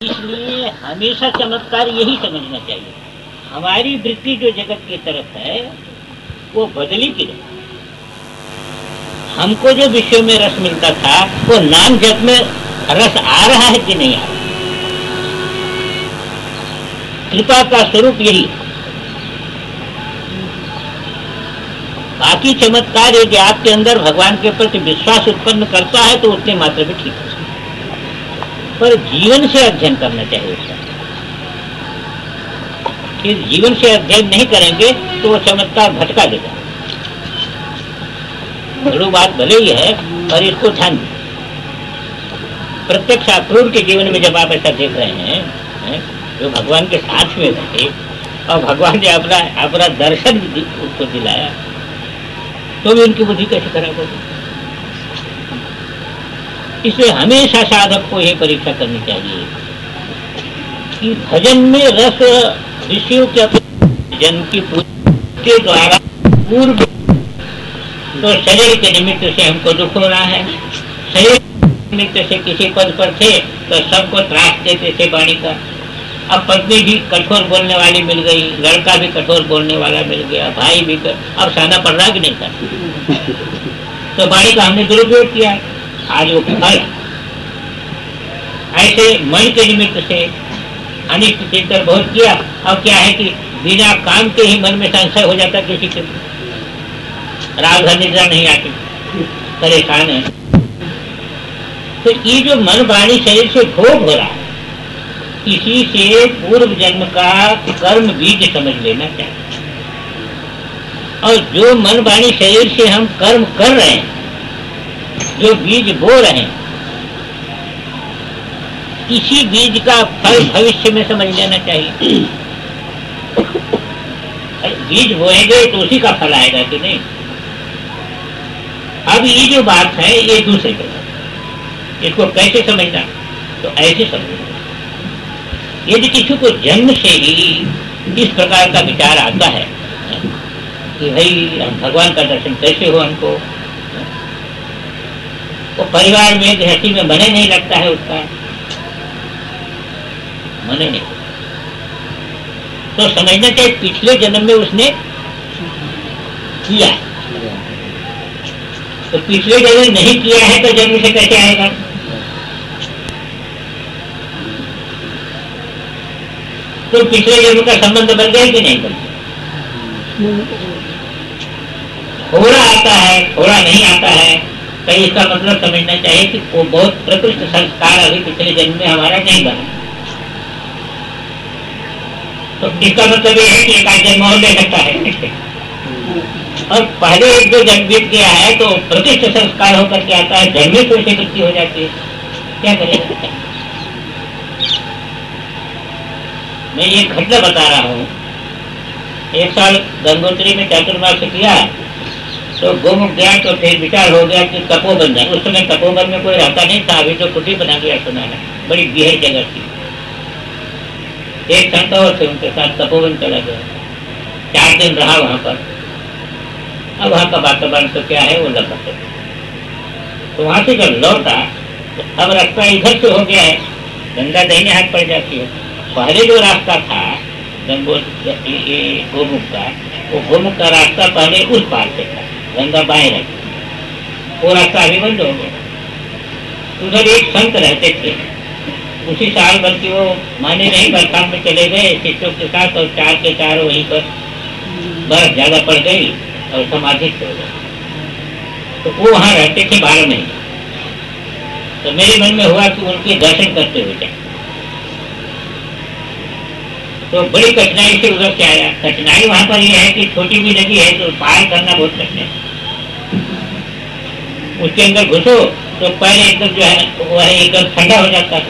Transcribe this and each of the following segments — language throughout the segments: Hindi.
इसलिए हमेशा चमत्कार यही समझना चाहिए। हमारी वृत्ति जो जगत की तरफ है वो बदली की नहीं। हमको जो विषय में रस मिलता था वो नाम जप में रस आ रहा है कि नहीं आ रहा। कृपा का स्वरूप यही। बाकी चमत्कार यदि आपके अंदर भगवान के प्रति विश्वास उत्पन्न करता है तो उतने मात्र में ठीक है, पर जीवन से अध्ययन करना चाहिए उसका। कि जीवन से अध्ययन नहीं करेंगे तो वो चमत्कार भटका देगा। बड़ी बात भले ही है पर इसको ध्यान दें। प्रत्यक्ष अक्रूर के जीवन में जब आप ऐसा देख रहे हैं जो भगवान के साथ में बैठे और भगवान ने अपना दर्शन भी उसको दिलाया तो भी उनकी बुद्धि कैसे खराब होगी। इसलिए हमेशा साधक को यह परीक्षा करनी चाहिए कि भजन में रस ऋषियों के जन्म की पूर्ति के द्वारा पूर्व तो शरीर के निमित्त से हमको दुख हो रहा है। शरीर के निमित्त से किसी पद पर थे तो सबको त्रास देते थे वाणी का। अब पत्नी भी कठोर बोलने वाली मिल गई, लड़का भी कठोर बोलने वाला मिल गया, भाई भी अब सहना पड़ रहा कि नहीं था। तो वाणी का हमने दुरुपयोग किया, आज वो फल। ऐसे मन के निमित्त से अनिष्ट चिंतन बहुत किया। अब क्या है कि बिना काम के ही मन में संशय हो जाता किसी के, रात भर निद्रा नहीं आती, परेशान है। तो ये जो मन वाणी शरीर से भोग हो रहा है इसी से पूर्व जन्म का कर्म बीज समझ लेना चाहिए। और जो मन वाणी शरीर से हम कर्म कर रहे हैं, जो बीज बो रहे हैं, इसी बीज का फल भविष्य में समझ लेना चाहिए। बीज बोएंगे तो उसी का फल आएगा कि नहीं। अब ये जो बात है ये दूसरी बात, इसको कैसे समझना, तो ऐसे समझना। यदि किसी को जन्म से ही इस प्रकार का विचार आता है कि भाई हम भगवान का दर्शन कैसे हो हमको, तो परिवार में गृहस्थी में मने नहीं लगता है, उसका मने नहीं, तो समझना चाहिए पिछले जन्म में उसने किया है। तो पिछले जन्म नहीं किया है तो जन्म से कैसे आएगा। तो पिछले जन्म का संबंध बन गया कि नहीं बन गया। थोड़ा आता है थोड़ा नहीं आता है, तो इसका मतलब समझना चाहिए कि वो बहुत प्रकृष्ट संस्कार अभी पिछले जन्म में हमारा नहीं बना। तो इसका मतलब ये है कि एक आध जन्म और ले सकता है। और पहले एक दो जन्म बीत गया है तो प्रतिष्ठ संस्कार होकर के आता है, जन्म में से वृत्ति हो जाती है, क्या करेगा। मैं ये घटना बता रहा हूँ। एक साल गंगोत्री में चातुर्मास किया तो गोमुख गया तो फिर विचार हो गया कि तपोवन जाए। उस समय तपोवन में कोई रहता नहीं था, अभी तो कुटी बना गया सुना है, बड़ी बिहर जगह थी। एक संत और थे, उनके साथ तपोवन चला गया, 4 दिन रहा वहां पर। अब वहां का वातावरण तो क्या है वो लगा। तो वहां से जब लौटा तो अब रास्ता इधर से हो गया है, गंगा दाहिने हाथ पड़ जाती है। पहले जो रास्ता था गोमुख का, वो गोमुख का रास्ता पहले उस पार से था, गंगा बाएं रहती, वो रास्ता अभी बंद हो गया। उधर एक संत रहते थे, उसी साल बल्कि वो माने नहीं बरसात में चले गए शिष्यों के साथ, और 4 के 4 वहीं पर बर्फ ज्यादा पड़ गई और समाधि हो गए। तो वो वहां रहते थे 12 महीने। तो मेरे मन में हुआ कि उनके दर्शन करते हुए जाए। तो बड़ी कठिनाई से उधर से आया। कठिनाई वहां पर यह है कि छोटी भी नदी है तो पार करना बहुत कठिन है। उसके अंदर घुसो तो पैर एकदम जो है वो है एकदम ठंडा हो जाता है,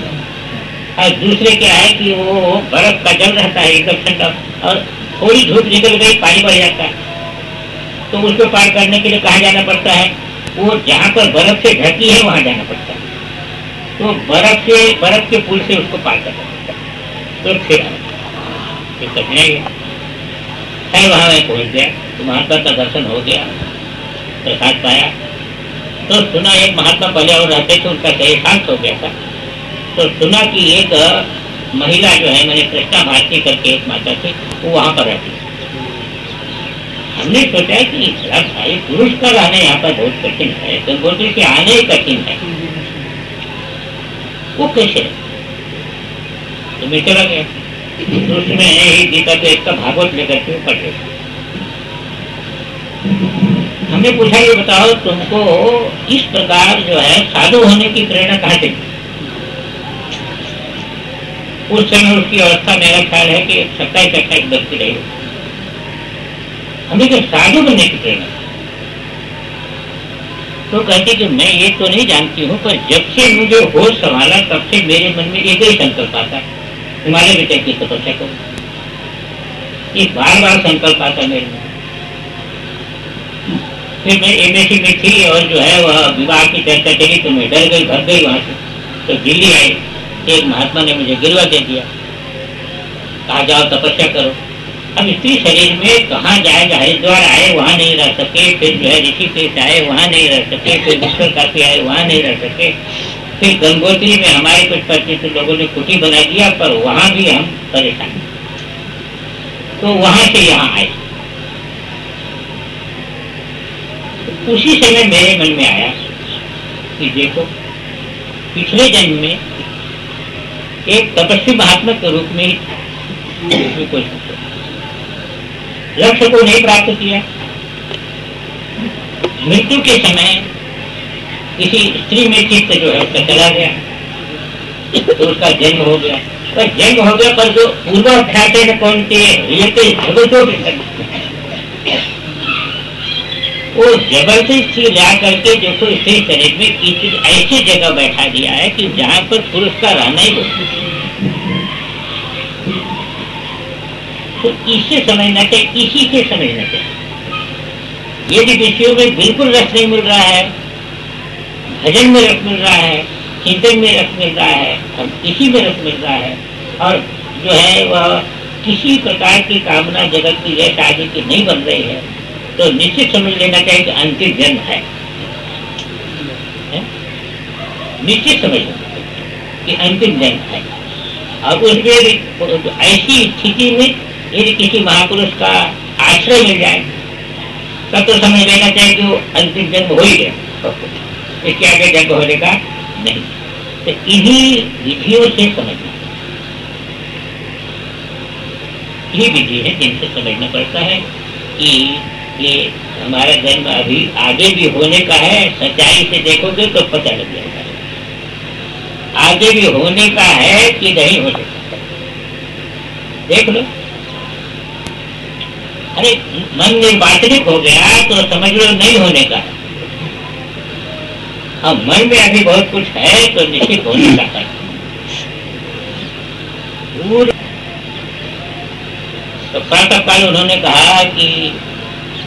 और दूसरे क्या है कि वो बर्फ का जल रहता है एकदम ठंडा, और थोड़ी धूप निकल गई पानी बढ़ जाता है। तो उसको पार करने के लिए कहाँ जाना पड़ता है, वो जहाँ पर बर्फ से ढकी है वहां जाना पड़ता है। तो बर्फ के पुल से उसको पार करना पड़ता है। तो फिर कठिनाई है। वहां मैं पहुंच गया तो महात्मा का दर्शन हो गया, प्रसाद पाया। तो सुना एक महात्मा पहले और रहते थे, उनका शरीर शांत हो गया था। तो सुना कि एक महिला जो है, मैंने कृष्णा भारती करके एक माता थी, वो वहां पर रहती है। हमने सोचा कि भाई पुरुष का रहना यहाँ पर बहुत कठिन है, तो बोलते कि आने ही कठिन है, वो कैसे? तो मैं चला गया, तो उसमें यही गीता के एक का भागवत लेकर के पढ़े। हमने पूछा ये बताओ तुमको इस प्रकार जो है साधु होने की प्रेरणा कहाँ से? उस समय उसकी अवस्था मेरा ख्याल है कि 27-28 व्यक्ति रही। हमें तो साधु बनने की प्रेरणा। तो कहती कि मैं ये तो नहीं जानती हूँ, पर जब से मुझे होश संभाला तब से मेरे मन में एक ही संकल्प आता, हिमालय बेटे की तपस्या करो। ये बार बार संकल्प आता मेरे में। फिर मैं एमएससी में थी और जो है वह विवाह की चर्चा चली, तो मैं डर गई, भग गई वहां से। तो दिल्ली आई, एक महात्मा ने मुझे गिरवा दे दिया, कहा जाओ तपस्या करो। अब स्त्री शरीर में कहाँ जाएगा? हरिद्वार आए वहां नहीं रह सके, फिर जो है ऋषिकेश आए वहां नहीं रह सके, फिर उत्तर काशी आए वहां नहीं रह सके, फिर गंगोत्री में हमारे कुछ परिचित लोगों ने कुटी बना दिया, पर वहां भी हम परेशान। तो वहां से यहाँ आए। उसी समय मेरे मन में आया कि देखो पिछले जन्म में एक तपस्वी महात्मा के रूप में कोई लक्ष्य को नहीं प्राप्त किया। मृत्यु के समय किसी स्त्री में चित्त जो है उसका चला गया, तो उसका जन्म हो गया। पर जन्म हो गया, पर जो पूर्वाध्याय में कौन थे वो जबरदस्ती ला करके जो तो स्त्री शरीर में किसी ऐसी जगह बैठा दिया है कि जहाँ पर पुरुष का रहना ही हो। तो इससे समझना चाहिए, इसी से समझना चाहिए। यदि विषयों में बिल्कुल रस नहीं मिल रहा है, भजन में रस मिल रहा है, चिंतन में रस मिल रहा है, और इसी में रस मिल रहा है, और जो है वह किसी प्रकार की कामना जगत की यश आदि की नहीं बन रही है, तो निश्चित समझ लेना चाहिए कि अंतिम जन्म है। निश्चित समझ लेना कि अंतिम जन्म है। और उसमें ऐसी स्थिति में यदि किसी महापुरुष का आश्रय मिल जाए तब तो समझ लेना चाहिए कि वो अंतिम जन्म हो ही गया, इसके आगे जन्म होने का नहीं। तो इन्हीं विधियों से समझना, यही विधि है जिनसे समझना पड़ता है कि ये हमारा जन्म अभी आगे भी होने का है। सच्चाई से देखोगे तो पता लग जाएगा, आगे भी होने का है कि नहीं हो सकता। देख लो, अरे मन निर्वाचनिक हो गया तो समझ लो नहीं होने का है। अब मन में अभी बहुत कुछ है तो निश्चित होने का है। तो प्रातः काल उन्होंने कहा कि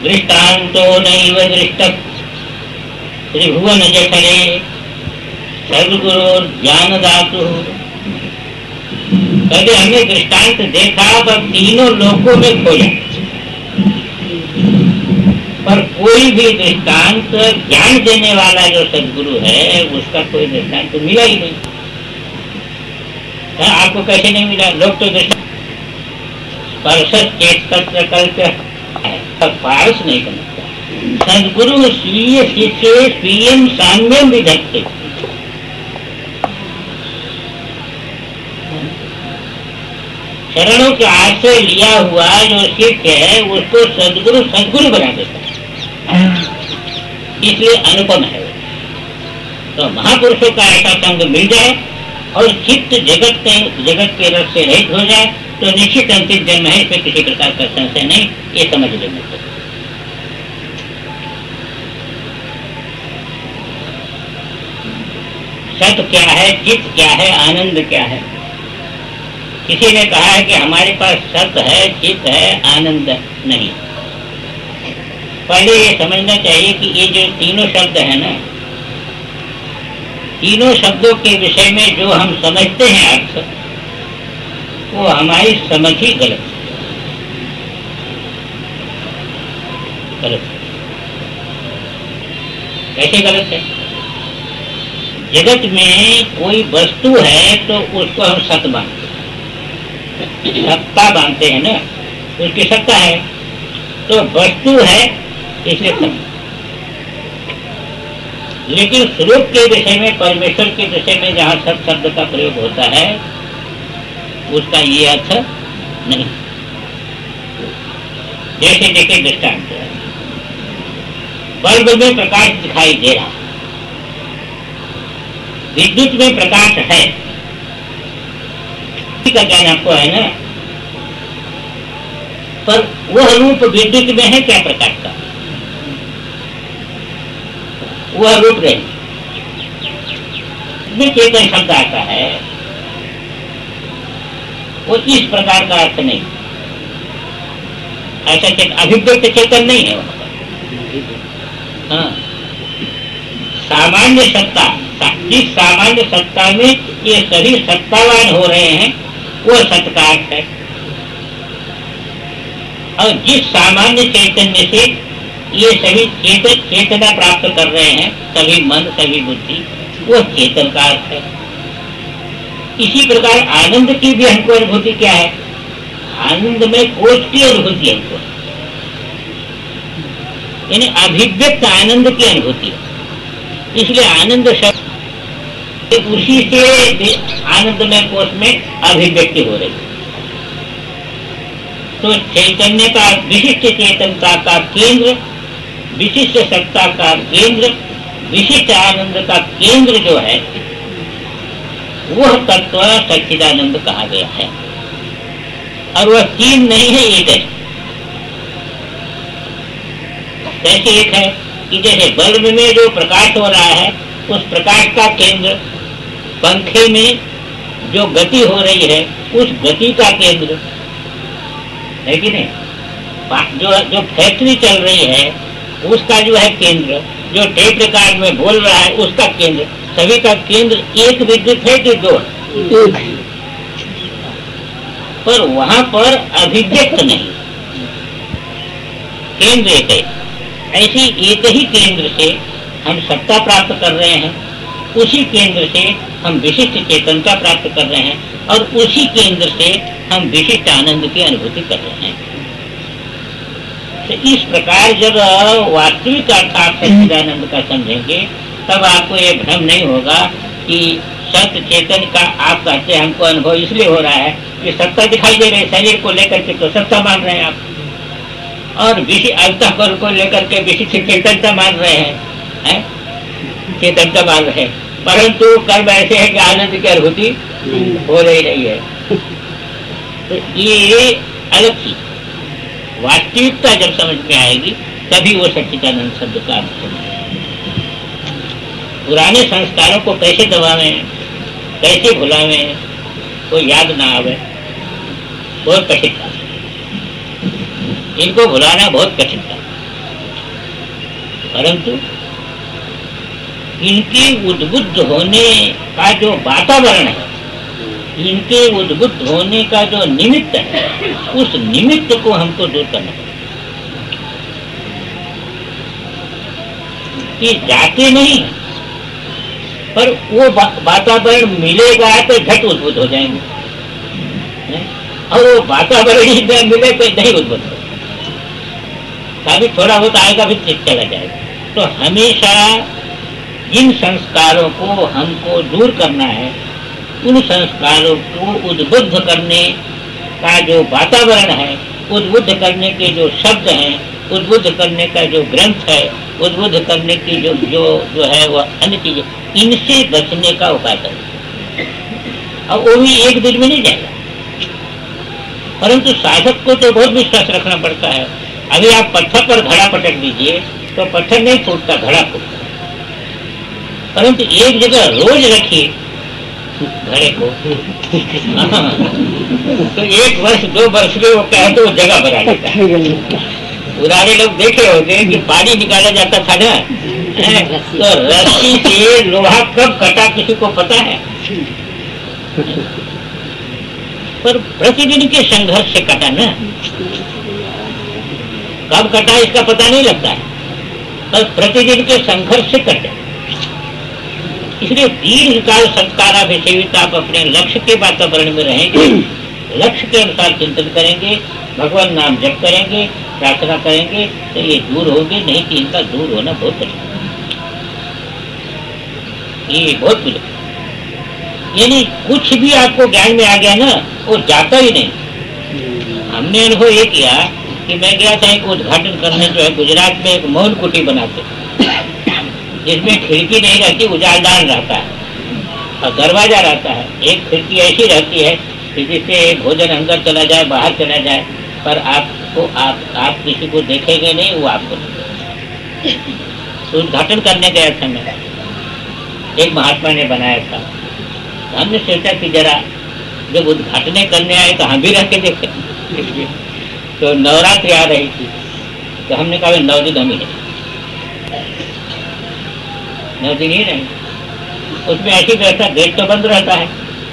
दृष्टांतो नैव दृष्टः त्रिभुवन जठरे सद्गुरु ज्ञान दातु। कभी हमने दृष्टांत देखा पर तीनों लोकों में खोजा, पर कोई भी दृष्टांत ज्ञान देने वाला जो सद्गुरु है उसका कोई दृष्टांत तो मिला ही नहीं। आपको कैसे नहीं मिला? लोग तो पारस नहीं समझता। सद्गुरु स्वीय शिष्य स्वीयम साम्यम विधत्ते। शरणों के आश्रय लिया हुआ जो शिष्य है उसको सद्गुरु सद्गुरु बना देता है, इसलिए अनुपम है। तो महापुरुषों का ऐसा संग मिल जाए और चित्त जगत के रस से रहित हो जाए तो निश्चित अंतिम जन्म है, इसमें किसी प्रकार का संशय नहीं, ये समझ लेना चाहिए। सत क्या है, चित्त क्या है, आनंद क्या है? किसी ने कहा है कि हमारे पास सत है, चित्त है, आनंद नहीं। पहले ये समझना चाहिए कि ये जो तीनों शब्द है ना, तीनों शब्दों के विषय में जो हम समझते हैं अर्थ, वो हमारी समझ ही गलत है। कैसे गलत है? जगत में कोई वस्तु है तो उसको हम सत मानते हैं, सत्ता मानते हैं ना, उसकी सत्ता है, तो वस्तु है इसलिए सत्य। लेकिन स्वरूप के विषय में, परमेश्वर के विषय में जहाँ सत शब्द का प्रयोग होता है उसका ये अर्थ नहीं। जैसे देखिए दृष्टांत, बल्ब में प्रकाश दिखाई दे रहा, विद्युत में प्रकाश है, का ज्ञान आपको है ना, पर वह रूप विद्युत में है क्या प्रकाश का? वह रूप नहीं। चेतन शब्द आता है वो इस प्रकार का अर्थ नहीं, ऐसा चेतन अभिव्यक्त चेतन नहीं है वहां पर। हाँ, सामान्य सत्ता, जिस सामान्य सत्ता में ये सभी सत्तावान हो रहे हैं वो सत्य का अर्थ है, और जिस सामान्य चैतन्य से ये सभी चेतना प्राप्त कर रहे हैं, सभी मन सभी बुद्धि, वो चेतन का अर्थ है। इसी प्रकार आनंद की भी हमको अनुभूति क्या है? आनंद में कोष की अनुभूति हमको, यानी अभिव्यक्त आनंद की अनुभूति है। इसलिए आनंद शब्द उसी से आनंदमय कोष में अभिव्यक्ति हो रही है। तो चैतन्य का, विशिष्ट चेतनता का केंद्र, विशिष्ट सत्ता का केंद्र, विशिष्ट आनंद का केंद्र जो है वह तत्व सच्चिदानंद कहा गया है। और वह तीन नहीं है, एक है। कैसे एक है कि जैसे बल्ब में जो प्रकाश हो रहा है उस प्रकाश का केंद्र, पंखे में जो गति हो रही है उस गति का केंद्र है कि नहीं, जो फैक्ट्री चल रही है उसका जो है केंद्र, जो टेप रिकॉर्ड में बोल रहा है उसका केंद्र, सभी का केंद्र एक विद्युत है कि दो? पर वहां पर अभिव्यक्त नहीं, केंद्र एक है। ऐसे एक ही केंद्र से हम सत्ता प्राप्त कर रहे हैं, उसी केंद्र से हम विशिष्ट चेतनता प्राप्त कर रहे हैं, और उसी केंद्र से हम विशिष्ट आनंद की अनुभूति कर रहे हैं। तो इस प्रकार जब वास्तविक अर्थ आप सच्चिदानंद का समझेंगे तब आपको ये भ्रम नहीं होगा कि सत्य चेतन का आप कहते हैं हमको अनुभव इसलिए हो रहा है कि सत्ता दिखाई दे रही है, शरीर को लेकर के तो सत्ता मान रहे हैं आप, और अंतःकरण को लेकर के विशिष्ट चेतनता मान रहे हैं, चेतनता मान रहे हैं, परंतु कर्म ऐसे है कि आनंद की अनुभूति हो रही है। तो ये अलग चीज, वास्तविकता जब समझ में आएगी तभी वो सच्चिदानंद शब्द का अर्थ समझ। पुराने संस्कारों को कैसे दबावें, कैसे भुलावें, कोई याद ना आवे, बहुत कठिन था। इनको भुलाना बहुत कठिन था, परंतु इनके उद्बुद्ध होने का जो वातावरण है, इनके उद्बुद्ध होने का जो निमित्त है, उस निमित्त को हमको दूर करना पड़ेगा। ये जाते नहीं, पर वो वातावरण मिलेगा तो झट उद्बुद्ध हो जाएंगे, और वो वातावरण ही मिले तो नहीं उद्बुद्ध हो, कभी थोड़ा बहुत आएगा फिर चला जाएगा। तो हमेशा जिन संस्कारों को हमको दूर करना है, उन संस्कारों को उद्बुद्ध करने का जो वातावरण है, उद्बुद्ध करने के जो शब्द हैं, उद्बुद्ध करने का जो ग्रंथ है, उद्बुद्ध करने की जो है वह अन्य चीजें, इनसे बचने का उपाय करें। अब वो भी एक दिन में नहीं जाएगा, परंतु साधक को तो बहुत विश्वास रखना पड़ता है। अभी आप पत्थर पर घड़ा पटक दीजिए तो पत्थर नहीं फूटता, घड़ा फूटता, परंतु एक जगह रोज रखिए घड़े को, तो 1 वर्ष 2 वर्ष में वो कहे तो वो जगह बना देता है। पुराने लोग देखे होंगे कि पानी निकाला जाता था ना, तो रस्सी से लोहा कब कटा किसी को पता है? पर प्रतिदिन के संघर्ष से कटा ना, कब कटा इसका पता नहीं लगता है, पर प्रतिदिन के संघर्ष से कटे। इसलिए दीर्घकाल संस्काराभिसेवित आप अपने लक्ष्य के वातावरण में रहेंगे, लक्ष्य के अनुसार चिंतन करेंगे, भगवान नाम जप करेंगे, प्रार्थना करेंगे, तो ये दूर होंगे। नहीं कि इनका दूर होना बहुत कठिन, ये बहुत कुछ। यानी कुछ भी आपको ज्ञान में आ गया ना, वो जाता ही नहीं। हमने अनुभव ये किया कि मैं गया था एक उद्घाटन करने, जो है गुजरात में एक मौन कुटी बनाते, जिसमें खिड़की नहीं रहती, उजालदार रहता है और दरवाजा रहता है। एक खिड़की ऐसी रहती है कि जिससे भोजन अंदर चला जाए, बाहर चला जाए, पर आपको आप किसी को देखेंगे नहीं, वो आपको नहीं। तो उद्घाटन करने गया था मैं, एक महात्मा ने बनाया था। हमने सोचा कि जरा जब उद्घाटन करने आए तो हम भी रह के देखे। तो नवरात्रि आ रही थी, तो हमने कहा 9 दिन हम ही रहे, 9 दिन ही रहे। उसमें ऐसी व्यवस्था, गेट तो बंद रहता है,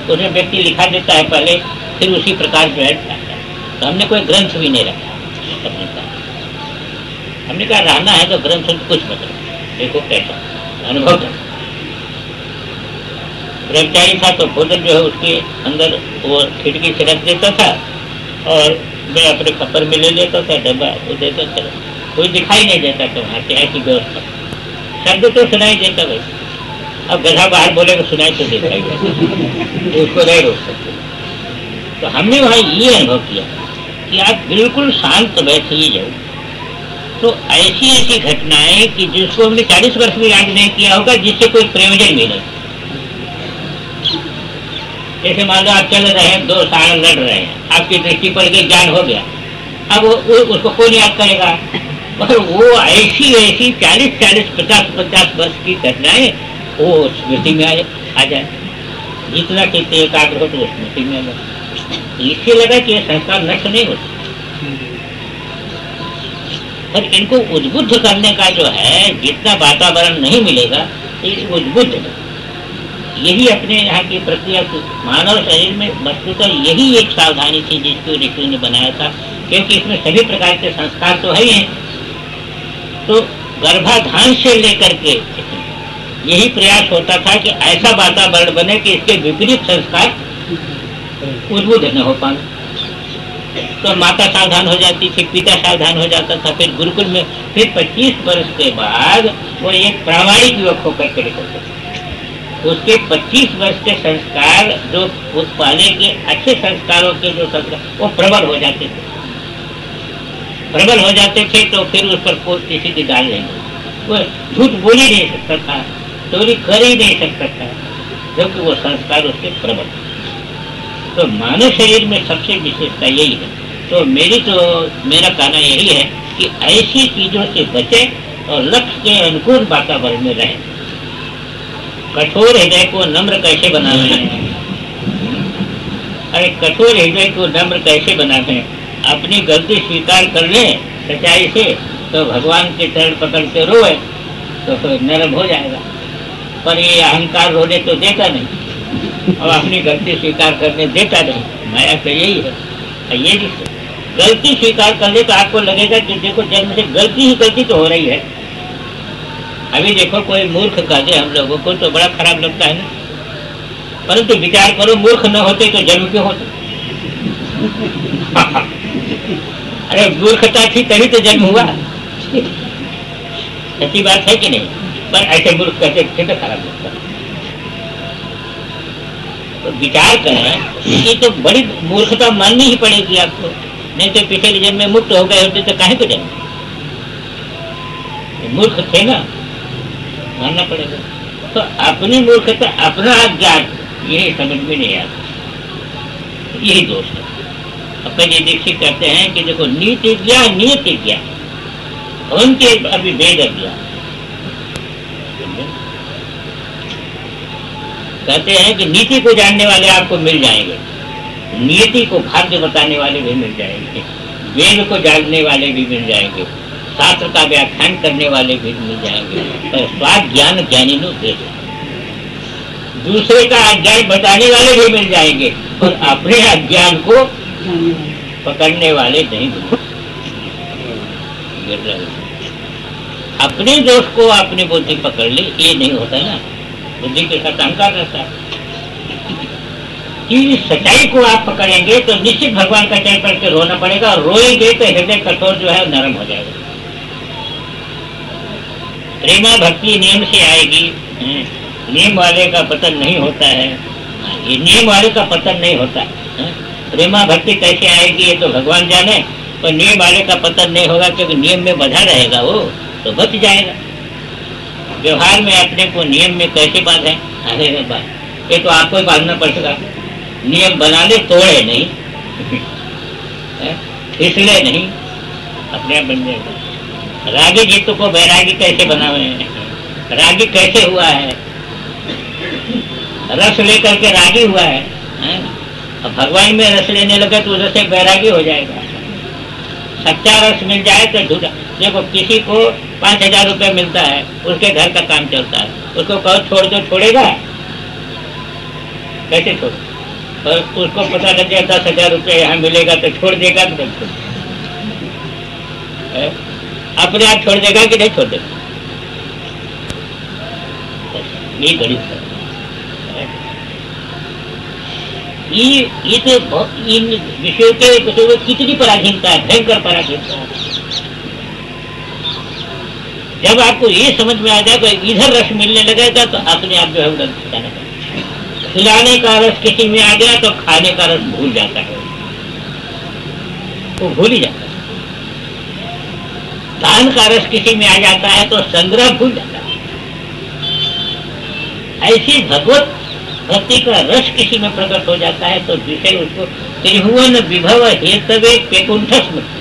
उसमें व्यक्ति लिखा देता है पहले, फिर उसी प्रकार जो है। तो हमने कोई ग्रंथ भी नहीं रखा। हमने कहा रहना है तो ग्रंथ कुछ मतलब, देखो कैसा अनुभव था। ब्रह्मचारी था तो भोजन जो है उसके अंदर वो खिड़की से रख देता था और मैं अपने खप्पर में ले लेता था, डब्बा वो देता था, कोई दिखाई नहीं देता था वहाँ से। ऐसी व्यवस्था, शब्द तो सुनाई देता भाई। अब गधा बाहर बोलेगा सुनाई तो देता ही, उसको नहीं रोक सकते। तो हमने वहाँ ये अनुभव किया कि आप बिल्कुल शांत बैठिए जाओ। तो ऐसी ऐसी घटनाएं कि जिसको हमने 40 वर्ष में याद नहीं किया होगा, जिससे कोई प्रयोजन मिले। जैसे मान लो आप चल रहे हैं, 2 साल लड़ रहे हैं, आपकी दृष्टि पड़ गई, ज्ञान हो गया, अब उसको कौन याद करेगा? और वो ऐसी 40-40, 50-50 वर्ष की घटनाएं वो स्मृति में आ जाए। जितना चित्त एकाग्र हो तो स्मृति में आ जाए। इससे लगा कि ये संस्कार नष्ट नहीं होते। और इनको उद्बुद्ध करने का जो है, जितना वातावरण नहीं मिलेगा, उद्बुद्ध है। यही अपने यहाँ की प्रक्रिया, मानव शरीर में वस्तुतः यही एक सावधानी थी जिसको ऋषि ने बनाया था, क्योंकि इसमें सभी प्रकार के संस्कार तो है ही हैं। तो गर्भाधान से लेकर के यही प्रयास होता था कि ऐसा वातावरण बने कि इसके विपरीत संस्कार उद्बुद्ध न हो पाए। तो माता सावधान हो जाती थी, पिता सावधान हो जाता था। फिर गुरुकुल में फिर 25 वर्ष के बाद वो एक प्रामाणिक युवक होकर के निकलता था। उसके 25 वर्ष के संस्कार जो उस पहले के अच्छे संस्कारों के जो संस्कार वो प्रबल हो जाते थे, प्रबल हो जाते थे। तो फिर उस पर कोई किसी की डाल नहीं, वो झूठ बोल ही नहीं सकता था, चोरी कर ही नहीं सकता था, क्योंकि वो संस्कार उसके प्रबल। तो मानव शरीर में सबसे विशेषता यही है। तो मेरा कहना यही है कि ऐसी चीजों से बचे और लक्ष्य के अनुकूल वातावरण में रहें। कठोर हृदय को नम्र कैसे बनाना है? अरे कठोर हृदय को नम्र कैसे बनाना है? अपनी गलती स्वीकार कर ले सच्चाई से, तो भगवान के चरण पकड़ के रोए तो नरम हो जाएगा। पर ये अहंकार रोने तो देता नहीं और अपनी गलती स्वीकार करने देता नहीं। माया तो यही है। ये गलती स्वीकार कर ले तो आपको लगेगा कि देखो जन्म से गलती तो हो रही है। अभी देखो कोई मूर्ख कह दे हम लोगों को तो बड़ा खराब लगता है ना, परंतु विचार करो मूर्ख न होते तो जन्म क्यों होते? अरे मूर्खता थी तभी तो जन्म हुआ। सच्ची बात है कि नहीं? पर ऐसे मूर्ख कहते थे तो खराब लगता है। तो विचार करें कि तो बड़ी मूर्खता माननी ही पड़ेगी आपको, नहीं तो पिछले जन्म में मुक्त हो गए होते तो काहे को जन्म? मूर्ख थे ना, मानना पड़ेगा। तो अपनी मूर्खता, अपना अज्ञान, यही समझ में नहीं आता, यही दोष है। अपन ये दीक्षित करते हैं कि देखो नीति ज्ञान नियति ज्ञान, उनके अभी वेद ज्ञान कहते हैं कि नीति को जानने वाले आपको मिल जाएंगे, नियति को भाग्य बताने वाले भी मिल जाएंगे, वेद को जानने वाले भी मिल जाएंगे, शास्त्र का व्याख्यान करने वाले भी मिल जाएंगे। पर स्वाद ज्ञान ज्ञानी नो दे, दूसरे का अज्ञान बताने वाले भी मिल जाएंगे और अपने अज्ञान को पकड़ने वाले नहीं मिल। अपने दोष को अपने बुद्धि पकड़ ले, ये नहीं होता ना। बुद्धि के साथ अहंकार रहता है। कि सच्चाई को आप पकड़ेंगे तो निश्चित भगवान का चरण पकड़ के रोना पड़ेगा, और रोएंगे तो हृदय कठोर जो है नरम हो जाएगा। प्रेमा भक्ति नियम से आएगी, नियम वाले का पतन नहीं होता है। ये नियम वाले का पतन नहीं होता है। प्रेमा भक्ति कैसे आएगी ये तो भगवान जाने, पर नियम वाले का पतन नहीं होगा, क्योंकि नियम में बधा रहेगा वो तो बच जाएगा। व्यवहार में अपने को नियम में कैसे बांधे? अरे ये तो आपको ही बांधना पड़ेगा। नियम बना ले, तोड़े नहीं, फिसले नहीं, अपने आप बन जाएगा। रागी जीतों को बैरागी कैसे बना हुए हैं? रागी कैसे हुआ है? रस लेकर के रागी हुआ है। अब भगवान में रस लेने लगे तो उधर से बैरागी हो जाएगा। सच्चा रस मिल जाए तो झूठा। देखो किसी को 5,000 रुपये मिलता है, उसके घर का काम चलता है, उसको कहो छोड़ दो, छोड़ेगा? कैसे छोड़? और उसको पता लग जाए 10,000 रुपये यहाँ मिलेगा तो छोड़ देगा कि नहीं छोड़? अपने आप छोड़ देगा कि नहीं छोड़ देगा? ये गणित है। ये तो इन विषयों के कितनी पराधीनता है, भयंकर पराधीनता है। जब आपको ये समझ में आ जाएगा इधर रस मिलने लगेगा तो अपने आप जो है उधर जाना पड़ेगा। खिलाने का रस किसी में आ गया तो खाने का रस भूल जाता है, वो भूल ही जाता है। दान का रस किसी में आ जाता है तो संग्रह भूल जाता है। ऐसी भगवत भक्ति का रस किसी में प्रकट हो जाता है तो विषय उसको त्रिभुवन विभव हेतवे पेकुंठ स्मृति,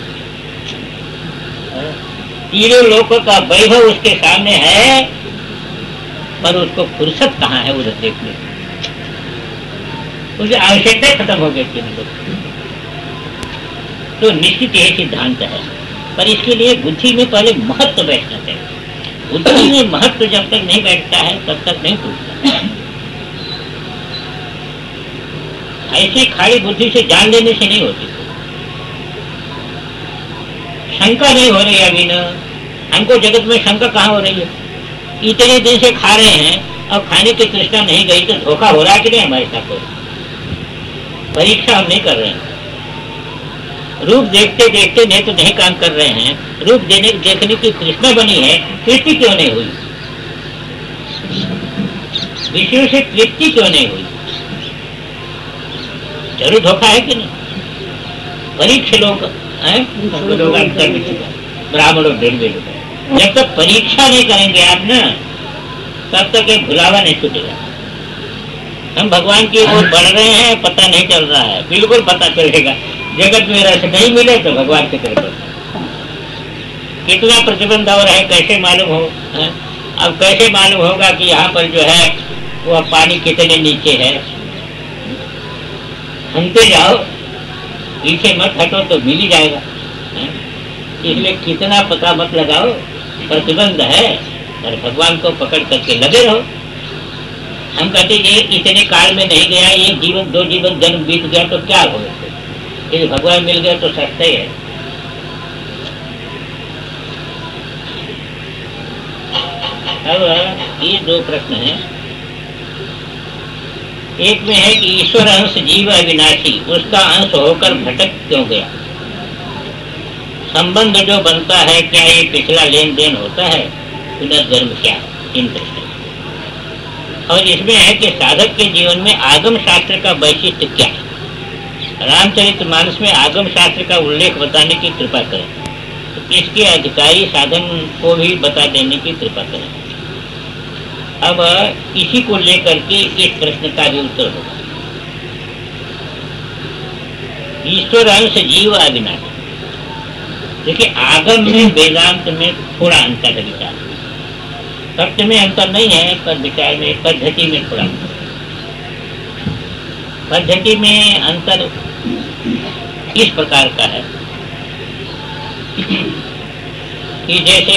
तीनों लोकों का वैभव उसके सामने है, पर उसको फुर्सत कहाँ है उधर देखने की? उसकी आवश्यकता खत्म हो गई तीनों लोग। तो निश्चित यही सिद्धांत है, पर इसके लिए बुद्धि में पहले महत्व बैठना चाहिए। बुद्धि में महत्व जब तक नहीं बैठता है तब तक नहीं टूटता। ऐसी खाली बुद्धि से जान लेने से नहीं होती। शंका नहीं हो रही अभी न, हमको जगत में शंका कहाँ हो रही है? इतने दिन से खा रहे हैं, अब खाने की तृष्णा नहीं गई तो धोखा हो रहा है कि नहीं हमारे साथ? परीक्षा हम नहीं कर रहे हैं। रूप देखते देखते नहीं तो नहीं काम कर रहे हैं, रूप देखने की तृष्णा बनी है, तृप्ति क्यों नहीं हुई? विषयों से तृप्ति क्यों नहीं हुई? जरूर धोखा है कि नहीं? परीक्षा लोग ब्राह्मण और दंडे लोग, जब तक परीक्षा नहीं करेंगे आप ना, तब तक एक भुलावा नहीं छूटेगा। हम भगवान की ओर बढ़ रहे हैं, पता नहीं चल रहा है, बिल्कुल पता चलेगा। जगत में रस नहीं मिले तो भगवान की तरफ कितना प्रतिबंध और है, कैसे मालूम हो? अब कैसे मालूम होगा कि यहाँ पर जो है वो पानी कितने नीचे है? हमते जाओ, पीछे मत हटो तो मिल ही जाएगा। इसलिए कितना पता मत लगाओ, प्रतिबंध है, और भगवान को पकड़ करके लगे रहो। हम कहते ये इतने काल में नहीं गया, ये जीवन 2 जीवन जन्म बीत गया तो क्या हो गया? यदि भगवान मिल गया तो सस्ता ही है। अब ये 2 प्रश्न हैं। एक में है कि ईश्वर अंश जीव अविनाशी, उसका अंश होकर भटक क्यों गया? संबंध जो बनता है क्या ये पिछला लेन देन होता है? पुनर्जन्म क्या? इन प्रश्न। और इसमें है कि साधक के जीवन में आगम शास्त्र का वैशिष्ट्य क्या है? रामचरितमानस में आगम शास्त्र का उल्लेख बताने की कृपा करें। तो इसके अधिकारी साधन को भी बता देने की कृपा करें। अब इसी को लेकर के इस प्रश्न का भी उत्तर होगा। ईश्वर अंश जीव अविनाशी। देखिए आगम में वेदांत में थोड़ा अंतर है, विचार सत्य में अंतर नहीं है, पर विचार में पद्धति में थोड़ा अंतर। पद्धति में अंतर इस प्रकार का है कि जैसे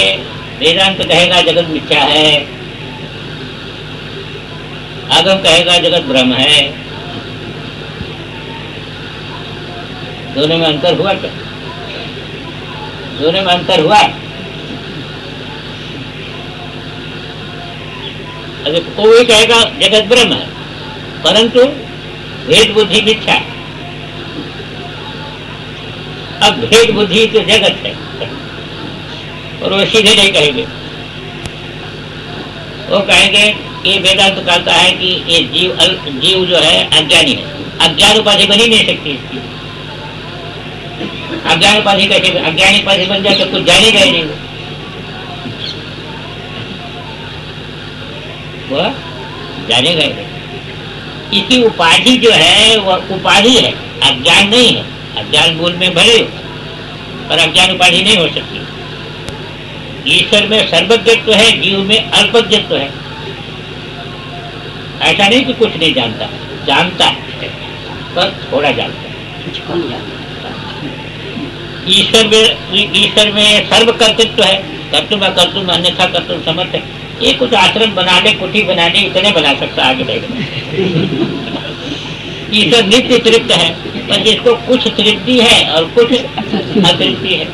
वेदांत कहेगा जगत मिथ्या है, आगम कहेगा जगत ब्रह्म है। दोनों में अंतर हुआ क्या? दोनों में अंतर हुआ? अगर कोई कहेगा जगत ब्रह्म है, परंतु भेद बुद्धि मिथ्या है। अब भेद बुद्धि तो जगत है, और वो सीधे नहीं कहेंगे। वो कहेंगे ये वेदांत तो कहता है कि ये जीव जो है अज्ञानी है, अज्ञान उपाधि बनी नहीं सकती इसकी। अज्ञान उपाधि कैसे, अज्ञानी उपाधि बन जाए तो कुछ जानेगा ही नहीं, वह जानेगा ही नहीं। इसकी उपाधि जो है वह उपाधि है, अज्ञान नहीं है। अज्ञान मूल में भले हो, पर अज्ञान उपाधि नहीं हो सकती। ईश्वर में सर्वज्ञत्व है, जीव में अल्पज्ञत्व है। ऐसा नहीं कि कुछ नहीं जानता, जानता है पर थोड़ा जानता है। ईश्वर में सर्व कर्तृत्व है, कर्तुम अकर्तुम अन्यथा कर्तुम समर्थ है। ये कुछ आश्रम बनाने, कुटी बनाने, इतने बना सकता, आगे बढ़ेगा। ईश्वर नित्य तृप्त है, पर जिसको कुछ तृप्ति है और कुछ अतृप्ति है।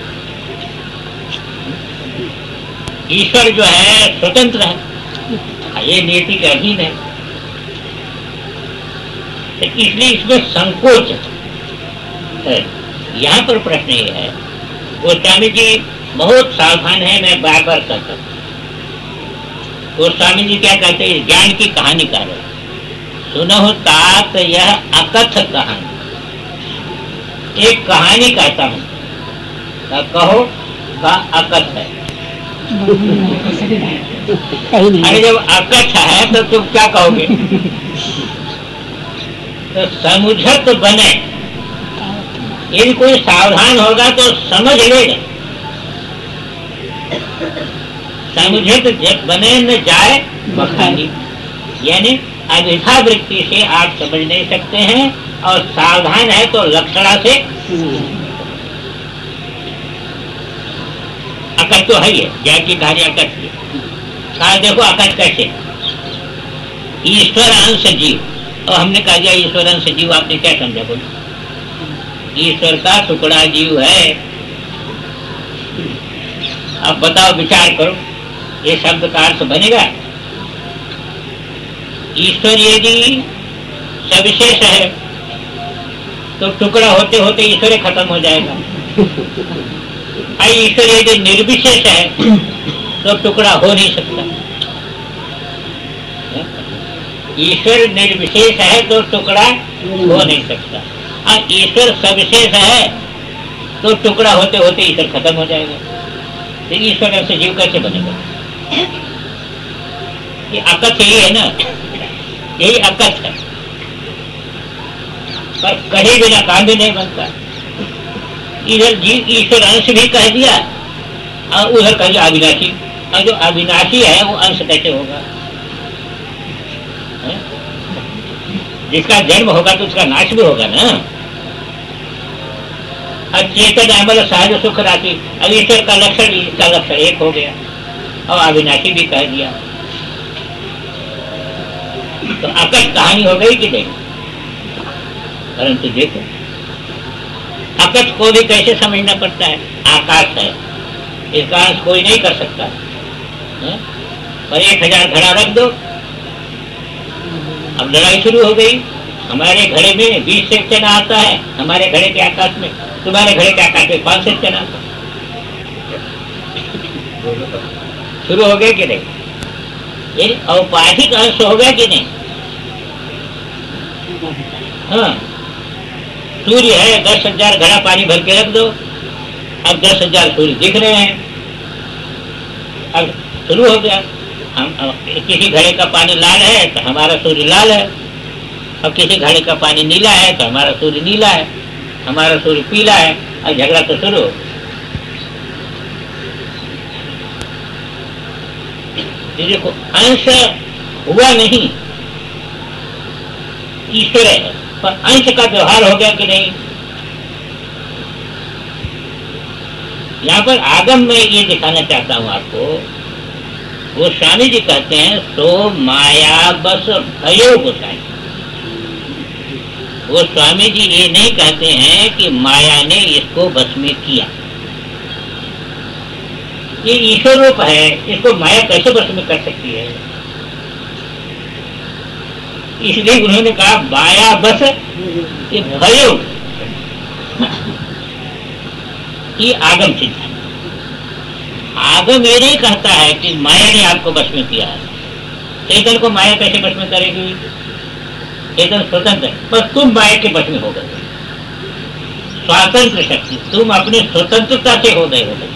ईश्वर जो है स्वतंत्र है, ये नीति के अधीन है, तो इसलिए इसमें संकोच है। यहाँ पर प्रश्न ये है, गोस्वामी जी बहुत सावधान है, मैं बार बार कहता हूँ। गोस्वामी जी क्या कहते हैं, ज्ञान की कहानी कह रहे, सुनो तात यह अकथ कहानी। एक कहानी कहता हूँ, कहो का अकथ है। अरे जब अकथ है तो तुम क्या कहोगे? तो समुझत बने, यदि कोई सावधान होगा तो समझ लेगा। समुझत जब बने न जाए बखानी, यानी अविधा वृत्ति से आप समझ नहीं सकते हैं, और सावधान है तो लक्षणा से। अकथ तो है ही है, ज्ञान की कहानी अकथ की। कहा देखो अकथ कैसे, ईश्वर अंश जीव, और हमने कहा दिया ईश्वर अंश जीव, आपने क्या समझा? बोलो ईश्वर का टुकड़ा जीव है। अब बताओ, विचार करो, ये शब्द का अर्थ बनेगा? ईश्वर यदि सविशेष है तो टुकड़ा होते होते ईश्वर खत्म हो जाएगा। ईश्वर यदि निर्विशेष है तो टुकड़ा हो नहीं सकता। ईश्वर निर्विशेष है तो टुकड़ा हो नहीं सकता, और ईश्वर सविशेष है तो टुकड़ा होते होते ईश्वर खत्म हो जाएगा। तो ईश्वर से जीव कैसे बनेगा? ये अकथ यही है ना, यही अकथ है, पर कहीं बिना काम भी नहीं बनता। इधर जीव ईश्वर अंश भी कह दिया और उधर कह दिया अविनाशी, और जो अविनाशी है वो अंश कैसे होगा? जिसका जन्म होगा तो उसका नाश भी होगा ना। और चेतन अमल सहज सुख राशि, अब ईश्वर का लक्षण इसका लक्षण एक हो गया, और अविनाशी भी कह दिया, तो अकथ कहानी हो गई कि नहीं? परंतु देखो अकथ को भी कैसे समझना पड़ता है। आकाश है, इसका अंश कोई नहीं कर सकता है? पर 1000 घड़ा रख दो, अब लड़ाई शुरू हो गई। हमारे घड़े में 20 से चना आता है, हमारे घड़े के आकाश में, तुम्हारे घड़े के आकाश में 5 से चना आता है। शुरू हो गए कि नहीं? ये औपाधिक अंश हो गया कि नहीं? हाँ, सूर्य है, 10,000 घड़ा पानी भर के रख दो, अब 10,000 सूर्य दिख रहे हैं। अब शुरू हो गया, हम किसी घड़े का पानी लाल है तो हमारा सूर्य लाल है, और किसी घड़े का पानी नीला है तो हमारा सूर्य नीला है, हमारा सूर्य पीला है, और झगड़ा तो शुरू हो। देखो अंश हुआ नहीं, ईश्वर है, पर अंश का व्यवहार हो गया कि नहीं? यहाँ पर आगम में ये दिखाना चाहता हूँ आपको। वो स्वामी जी कहते हैं सो माया बस भयो गोसाई। वो स्वामी जी ये नहीं कहते हैं कि माया ने इसको बस में किया, ये ईश्वर रूप है, इसको माया कैसे बस में कर सकती है? इसलिए उन्होंने कहा माया बस ये भयो कि आगम चिंता। आगम ये नहीं कहता है कि माया ने आपको वश में किया है। चेतन को माया कैसे वश में करेगी? चेतन स्वतंत्र है, पर तुम माया के वश में हो गए। स्वातंत्र शक्ति, तुम अपने स्वतंत्रता से हो गए हो गए।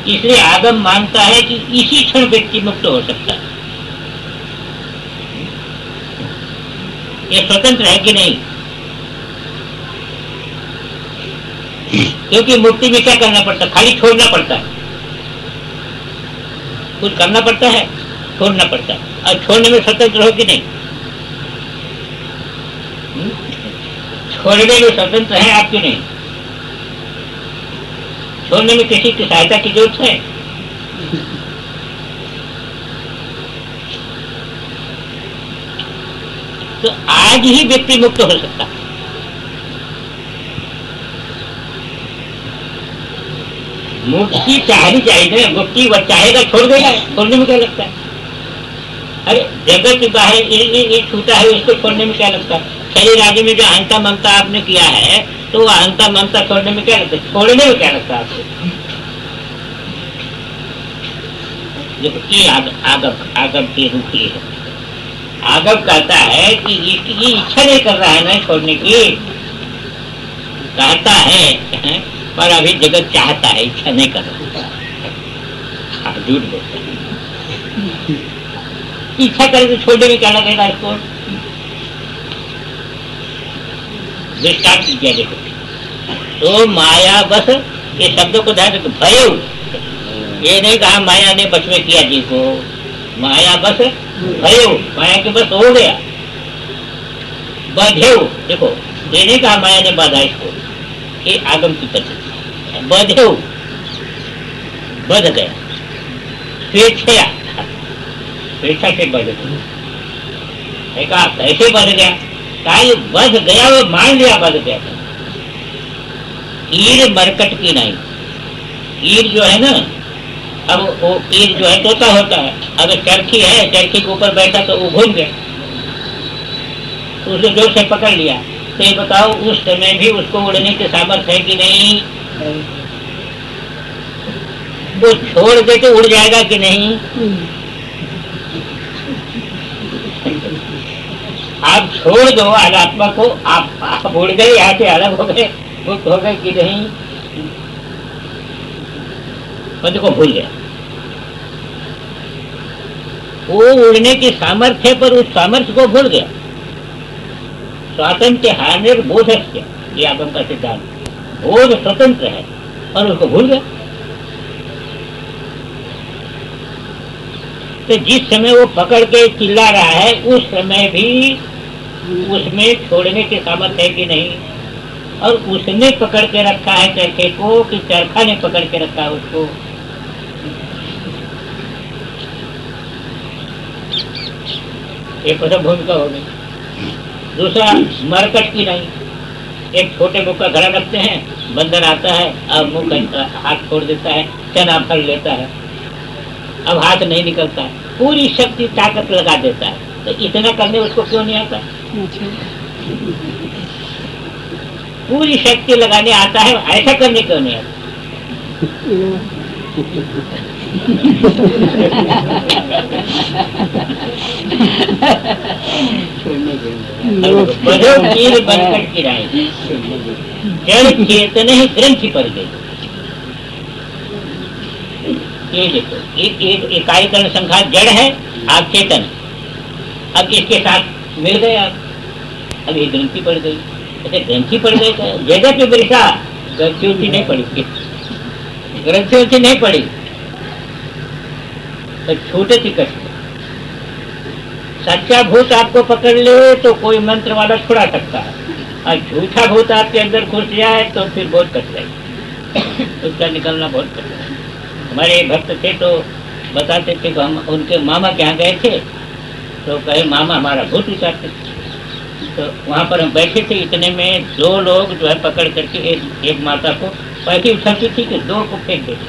इसलिए आगम मानता है कि इसी क्षण व्यक्ति मुक्त हो सकता है। ये स्वतंत्र है कि नहीं? क्योंकि मुक्ति में क्या करना पड़ता है? खाली छोड़ना पड़ता है। कुछ करना पड़ता है, छोड़ना पड़ता है। और छोड़ने में स्वतंत्र हो कि नहीं? छोड़ने में स्वतंत्र है आप कि नहीं? छोड़ने में किसी की सहायता की जरूरत है? तो आज ही व्यक्ति मुक्त हो सकता है। मुक्ति चाहनी चाहिए ना, मुक्ति वह चाहेगा छोड़ देगा, छोड़ने में क्या लगता है? अरे जगत के बाहर ये छूटा है, इसको छोड़ने में क्या लगता है? शरीर आदि में जो अहंता ममता आपने किया है, तो वह अहंता ममता छोड़ने में क्या लगता है? छोड़ने में क्या लगता है आपको? देखो आगम की रुचि है। आगम कहता है कि ये इच्छा नहीं कर रहा है ना छोड़ने की, कहता है पर अभी जगत चाहता है, इच्छा नहीं कर रहा। आप झूठ बोलते हैं। इच्छा करे तो छोड़ने में क्या लगेगा इसको? दृष्टांत किया देखो। तो माया बस, ये शब्दों को ध्यान रखो। भयो, ये नहीं कहा माया ने बस में किया जी को। माया बस भयो, माया के बस हो गया। बधेव, देखो ये नहीं कहा माया ने बाधा इसको, ये आगम की पद्धति। बधेव, बध गया, स्वेच्छा, स्वेच्छा से बध गया। कैसे बध गया? कहा बध गया, वो मान लिया बध गया। ईर मरकट की नहीं, ईर जो है ना, अब वो ईर जो है तोता होता है। अगर चरखी है, चरखी के ऊपर बैठा तो वो घूम गया, तो उसे जोर से पकड़ लिया। तो ये बताओ उस समय भी उसको उड़ने के सामर्थ्य है कि नहीं? वो छोड़ दे तो उड़ जाएगा कि नहीं? आप छोड़ दो आत्मा को, आप उड़ गए, यहाँ से अलग हो गए, मुक्त हो गए कि नहीं? पद को भूल गया। वो उड़ने की सामर्थ्य पर उस सामर्थ्य को भूल गया। स्वातंत्र हानिर बोध है, ये आगम का सिद्धांत। बोध स्वतंत्र है और उसको भूल गया। तो जिस समय वो पकड़ के चिल्ला रहा है, उस समय भी उसमें छोड़ने के सामर्थ्य है कि नहीं? और उसने पकड़ के रखा है चरखे को कि चरखा ने पकड़ के रखा है उसको? एक भूमिका हो गई। दूसरा मरकट की नहीं, एक छोटे मुख का घड़ा रखते हैं, बंदर आता है, अब मुख हाथ छोड़ देता है, चना भर लेता है, अब हाथ नहीं निकलता है, पूरी शक्ति ताकत लगा देता है। तो इतना करने उसको क्यों नहीं आता? पूरी शक्ति लगाने आता है, ऐसा करने क्यों नहीं आता? बनकट की राय, जड़ चेतन ही ग्रंथि पड़ गई। ये देखो, इकाईकरण संख्या जड़ है, आप चेतन, अब इसके साथ मिल गए आप, अब ये ग्रंथि पड़ गई। अच्छा ग्रंथि पड़ गई, जगह पे बरिशा ग्रंथि नहीं पड़ी, ग्रंथि नहीं पड़ी तो छूटे थी कष्ट। सच्चा भूत आपको पकड़ ले तो कोई मंत्र वाला छुड़ा सकता है, और झूठा भूत आपके अंदर घुस जाए तो फिर बहुत कष्ट है, उसका निकलना बहुत कष्ट है। हमारे भक्त थे तो बताते थे कि हम उनके मामा के यहाँ गए थे, तो कहे मामा हमारा भूत उतारते। तो वहाँ पर हम बैठे थे, इतने में दो लोग जो है पकड़ करके एक माता को पैसे उठाती थी कि दो को फेंक देते,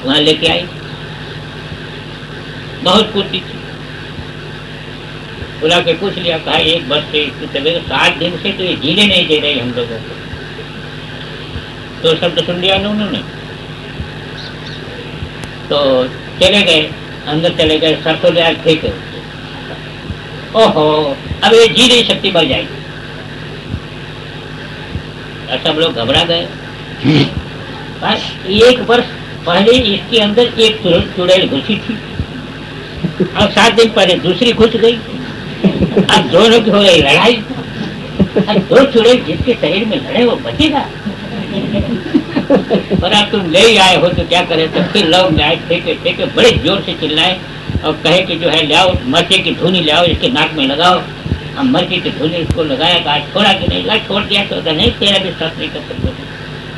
वहाँ लेके आई, बहुत कुर्ती थी। बुला के पूछ लिया, कहा 1 वर्ष से इसकी तबीयत 7 दिन से तो ये जीने नहीं दे रही हम लोगों को। तो शब्द सुन लिया उन्होंने, तो चले गए, अंदर चले गए, सरसों ले ठीक है, ओहो अब ये जी नहीं सकती, मर जाएगी। सब लोग घबरा गए। बस 1 वर्ष पहले इसके अंदर एक चुड़ैल घुसी थी, अब 7 दिन पहले दूसरी घुस गई, अब दोनों की हो गई लड़ाई। अब 2 चुड़ैल जिसके शरीर में लड़े वो बचेगा, और अब तुम ले आए हो तो क्या करे। तो फिर लोग आए, फेंके फेंके बड़े जोर से चिल्लाए और कहे कि जो है ले आओ मरचे की धुनी, ले आओ इसके नाक में लगाओ। हम मरचे की धुनी उसको लगाया, कहा छोड़ा कि नहीं, छोड़ दिया तो नहीं, तेरा भी साथ नहीं कर सकते,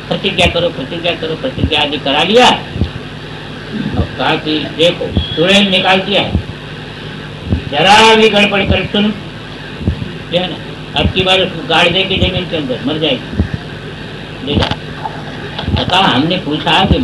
प्रतिज्ञा करो प्रतिज्ञा करो। प्रतिज्ञा आदि करा लिया और कहा कि देखो चुड़ैल निकाल दिया है, जरा भी गड़बड़ कर सुन क्या ना, अब की बार उसको गाड़ देगी जमीन के अंदर, मर जाएगी। देखा, कहा हमने पूछा कि